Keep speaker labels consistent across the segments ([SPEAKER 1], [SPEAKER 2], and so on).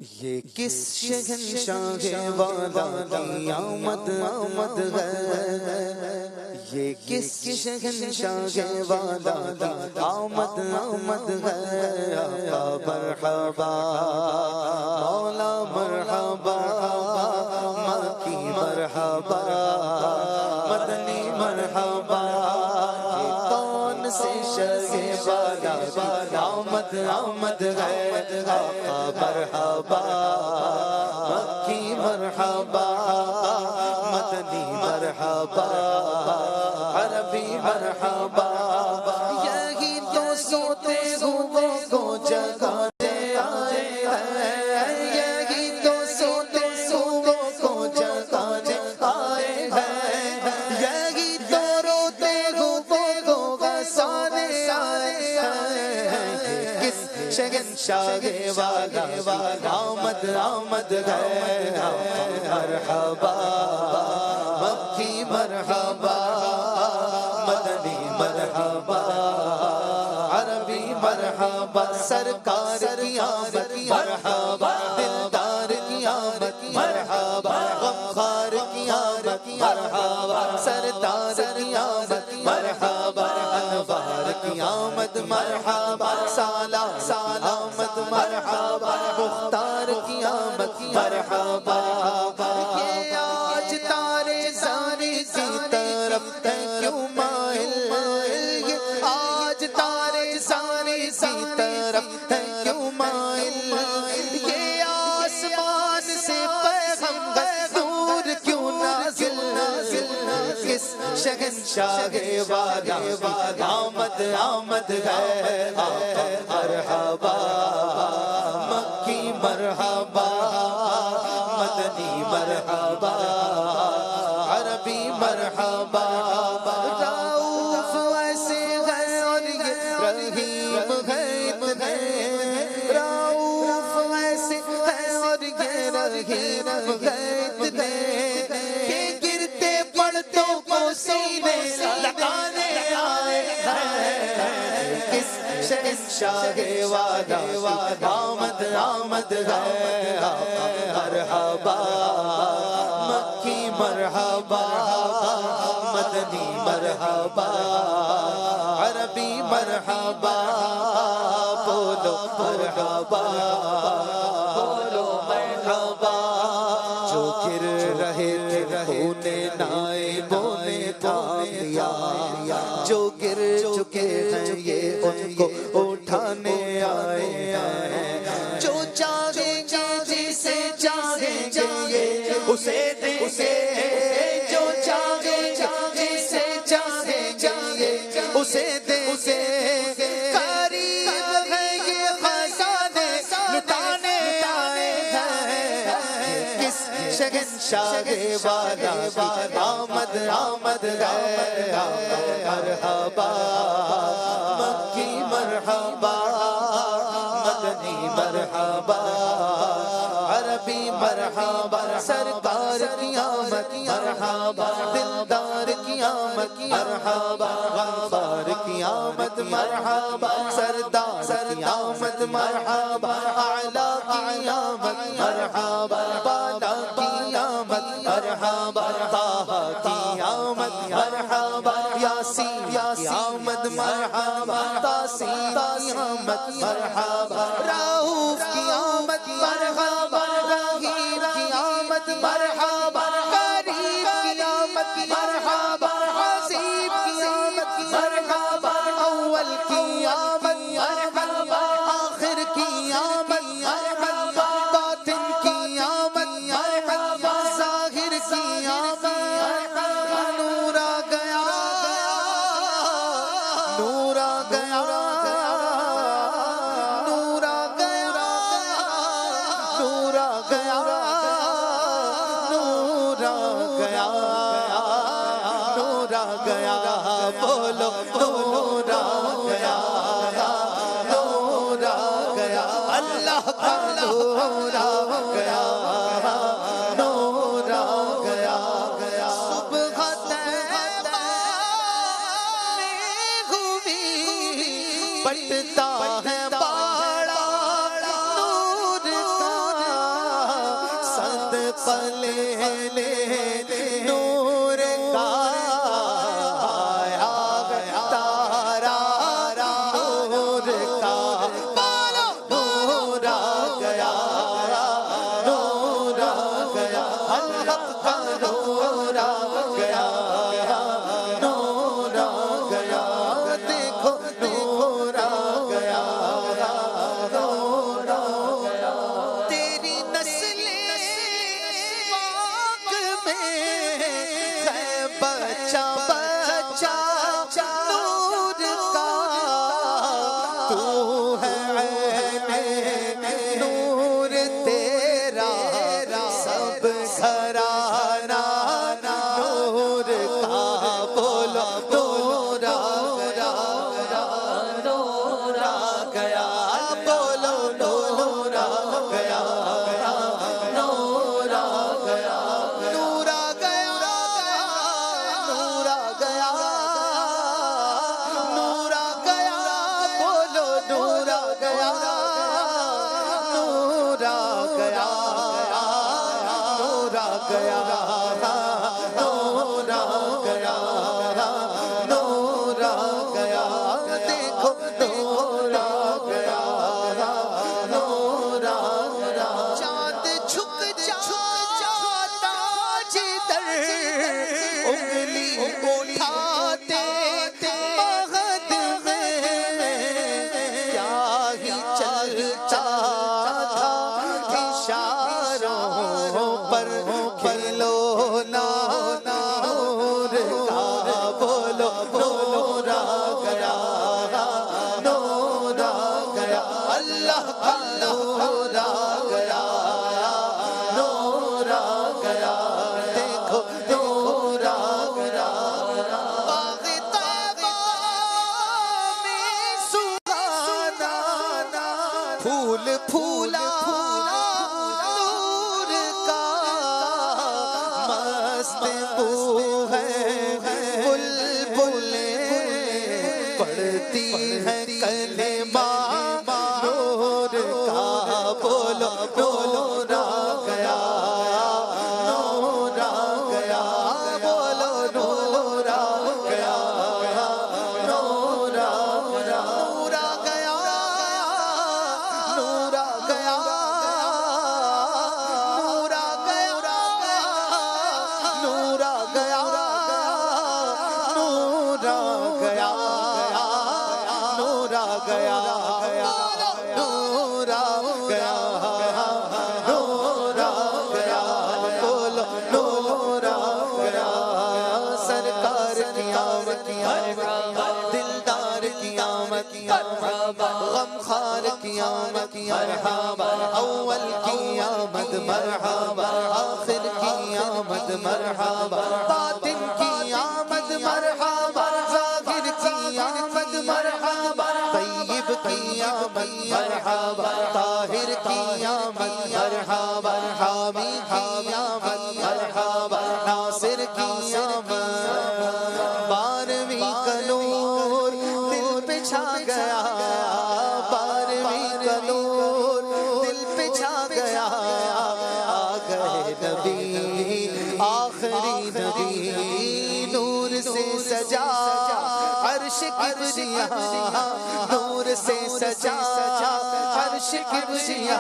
[SPEAKER 1] یہ کس شہنشاہ والا کی آمد آمد ہے، یہ کس شہنشاہ والا کی آمد آمد ہے۔ آقا مرحبا، مولا مرحبا، مکی مرحبا، مدنی مرحبا، یہ کون سے شہنشاہ والا کی آمد آمد ہے۔ آقا مرحبا، مکی مرحبا، مدنی مرحبا، عربی مرحبا، یہی تو سوتے ہوئے کو جگانے آئے ہیں، یہی تو سوتے ہوئے کو جگانے آئے ہیں، یہی تو روتے ہوئے کو ہنسانے آئے ہیں۔ کس شہنشاہ والا آمد آمد ہے۔ مرحبا، مکی مرحبا، مدنی مرحبا، عربی مرحبا، سرکار کی آمد مرحبا، دلدار کی آمد مرحبا، غمخوار کی آمد مرحبا، سردار کی آمد مرحبا، انوار کی آمد مرحبا، سالار آمد مرحبا، مختار کی آمد مرحبا۔ یہ آج تارے زانی کی طرف کیوں مائل، یہ آج تارے زانی کی طرف کیوں مائل، یہ آسمان سے پیغمبر نور کیوں نازل، کس شہنشاہ والا آمد آمد ہے۔ مرحبا، مکی مرحبا، مدنی مرحبا، عربی مرحبا، رؤوف ایسے ہے اور یہ رحیم ہے، رؤوف ایسے ہے اور یہ رحیم ہے، یہ گرتے پڑتوں کو سینے لگانے آئے ہیں۔ کس شہنشاہ والا آمد آمد ہے۔ مرحبا، مکی مرحبا، مدنی مرحبا، عربی مرحبا، بولو مرحبا، بولو مرحبا۔ جو گر رہے تھے انہیں نائبوں نے تھام لیا، جو گر چکے ہیں یہ ان کو اٹھانے آئے ہیں، جو چاہیں گے جسے چاہیں گے یہ اسے دیں گے، جو چاہیں گے جسے چاہیں گے یہ اسے دیں گے، قریب ہے یہ خزانے لٹانے آئے ہیں۔ کس شہنشاہ والا آمد آمد ہے۔ مرحبا، مکی مرحبا، مدنی مرحبا، عربی مرحبا، سرکار کی آمد مرحبا، دلدار کی آمد مرحبا، غمخوار کی آمد مرحبا، سردار کی آمد مرحبا، اعلیٰ کی آمد مرحبا، بالا کی آمد مرحبا، طه کی آمد مرحبا، یاسین کی آمد مرحبا، تاسین کی آمد مرحبا، رؤوف کی آمد مرحبا، رحیم کی آمد مرحبا، کریم کی آمد مرحبا، عظیم کی آمد مرحبا، اول کی آمد مرحبا، آخر کی آمد مرحبا، باطن کی آمد مرحبا، ظاہر کی آمد مرحبا، نور آ گیا، نور آ گیا، نور آ گیا، نور آ گیا، نور آ گیا، نور آ گیا، بولو نور آ گیا، نور آ گیا، اللہ کا نور آ گیا، نور آ گیا۔ صبح طیبہ میں ہوئی بٹتا ہے باڑا نور کا، پلے نور کا آیا تارا نور کا نور آ گیا نور آ گیا حق کا نور آ گیا نور آ گیا دیکھو نور آ گیا نور آ گیا تیری نسل پاک میں ہے بچہ بچہ نور کا تو ہے عین نور تیرا سب گھرانہ نور کا بولو نور آ گیا نور آ گیا بولو نور آ گیا نور آ گیا نور آ گیا نور آ گیا نور آ گیا بولو نور آ گیا نور آ گیا نور آ گیا نور آ گیا نور آ گیا دیکھو نور آ گیا نور آ گیا چاند جھک جاتا جدھر انگلی اٹھاتے مہد میں کیا ہی چلتا تھا اشاروں پر کھلونا نور کا بولو نور آ گیا نور آ گیا اللہ کا نور آ گیا نور آ گیا دیکھو نور آ گیا باغ طیبہ میں سہانا پھول پھولا نور کا مست بو ہے بلبلیں پڑھتی ہے کلمہ نور کا بولو نور آ گیا نور آ گیا بولو نور آ گیا نور آ گیا نور آ گیا نور آ گیا نور آ گیا نور آ گیا نور آ گیا نور آ گیا نور آ گیا نور آ گیا بولو نور آ گیا سرکار کی آمد دلدار کی آمد غمخوار کی آمد مرحبا اول کی آمد مرحبا آخر کی آمد مرحبا باطن کی آمد مرحبا ظاہر کی آمد مرحبا طیب کی آمد مرحبا طاہر کی آمد مرحبا حامی کی آمد مرحبا ناصر کی آمد بارہویں کا نور دل پہ چھا گیا بارہویں کا نور دل پہ چھا گیا آ گئے نبی آخری نبی نور سے سجا عرش کبریا نور سے سجا عرش کبریا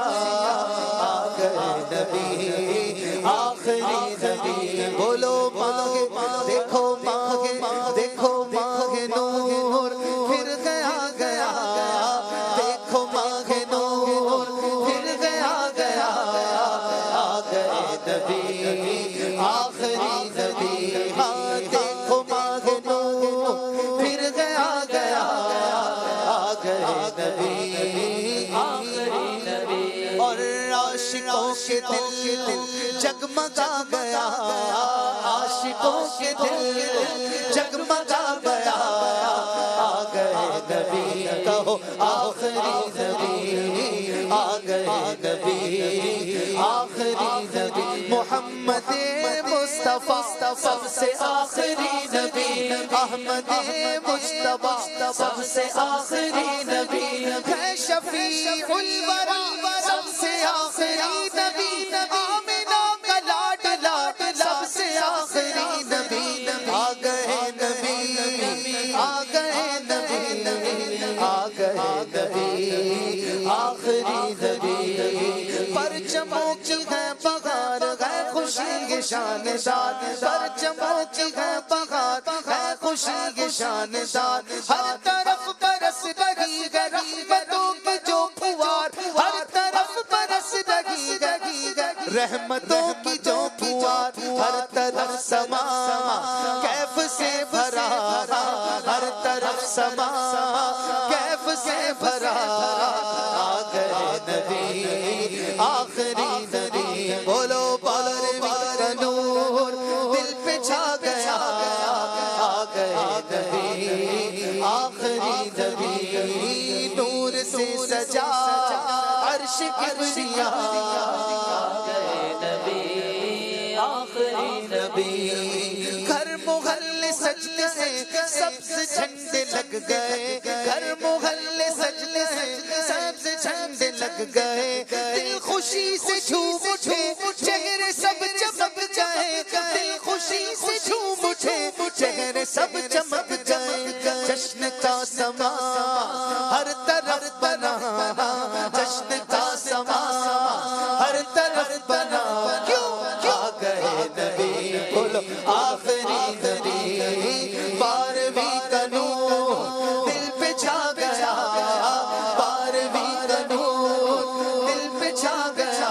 [SPEAKER 1] آ گئے نبی آخری نبی بولو مانگے دیکھو مانگے دیکھو مانگے نور پھر گیا گیا دیکھو مانگے نور پھر گیا گیا آ گئے نبی آخری نبی ہاں دیکھو مانگے نور پھر گیا گیا آ گئے نبی آخری نبی اور عاشقوں کے دل جگمگا گیا عاشقوں کے دل جگمگا گیا آ گئے نبی کہو آخری نبی آ گئے نبی آخری نبی محمد مصطفیٰ سب سے آخری نبی احمد مجتبیٰ سب سے آخری نبی ہے شفیع الورا سب سے آخری نبی آمنہ کا پرچموں کی ہے بہار ہے خوشی یہ شان دار پرچموں کی ہے بہار ہے خوشی یہ شان دار ہر طرف برس رہی ہے رحمتوں کی جو پھوار ہر طرف برس رہی ہے رحمتوں کی جو پھوار ہر طرف سما کیف سے بھرا ہر طرف سما کیف سے بھرا آ گئے نبی آخری نبی بولو بارہویں کا نور دل پہ چھا گیا آ گئے نبی آخری نبی نور سے سجا عرش کبریا آخری نبی گھر محلے سجدے سے سبز جھنڈے لگ گئے گھر محلے سجدے سے سبز جھنڈے لگ گئے دل خوشی سے جھوم اٹھے چہرے سب چمک جائے دل خوشی سے جھوم اٹھے چہرے سب چمک جائے جشن کا سما ہر طرف بنا جشن کا سما ہر طرف بنا آ گئے نبی بولو آخری نبی بارہویں کا نور دل پہ چھا گیا بارہویں کا نور دل پہ چھا گیا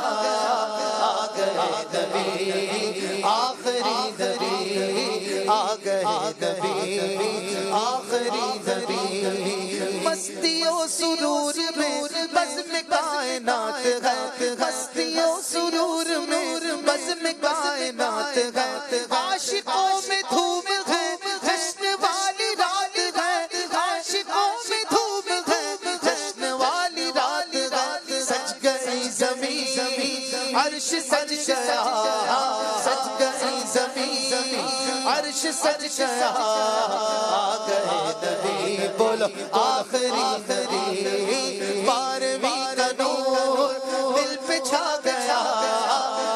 [SPEAKER 1] آ گئے نبی آخری نبی آ گئے نبی آخری نبی مستی و سرور میں بزم کائنات ہے مستی و سرور میں بزم کائنات ہے عاشقوں میں دھوم ہے جشن والی رات ہے عاشقوں میں دھوم ہے جشن والی رات ہے سج گئی زمین عرش سج گیا سج گئی زمین عرش سج گیا آ گئے نبی بولو آخری نبی بارہویں کا نور دل پہ چھا گیا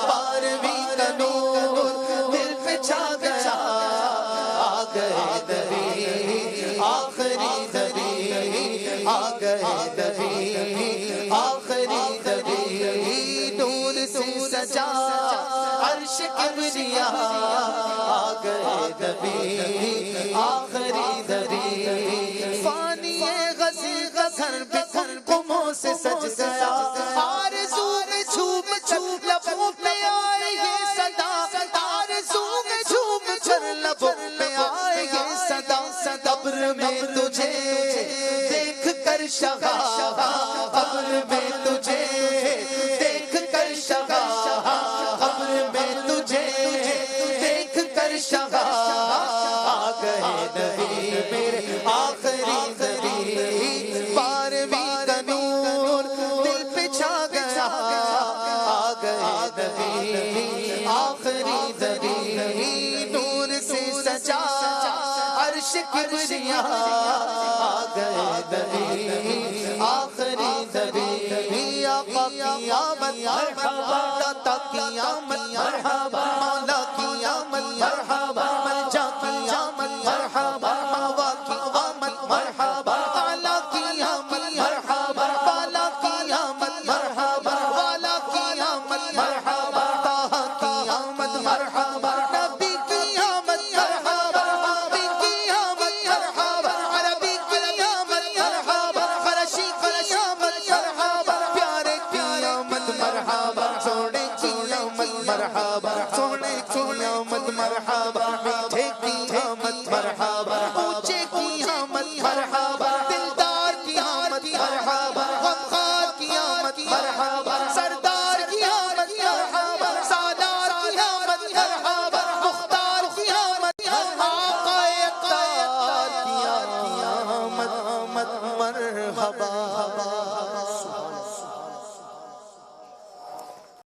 [SPEAKER 1] بارہویں کا نور دل پہ چھا گیا آ گئے نبی آخری نبی آ گئے نبی آخری نبی نور سے سجا عرش کبریا آ گئے نبی آخری نبی فانی غزل غزل بکن قموں سے سج گیا آرزو میں جھوم جھوم لبوں پہ آئے یہ صدا آرزو میں جھوم کر لبوں پہ آئے یہ صدا قبر میں تجھے دیکھ کر شغا قبر میں تجھے دیکھ کر شغا قبر میں تجھے دیکھ کر شغا آ گئے نبی میرے آخری نبی بارہویں کا نور دل پہ چھا گیا آ گئے نبی آخری نبی نور سے سجا عرش کبریا آ گئے نبی آخری نبی آقا قیامت داتا قیامت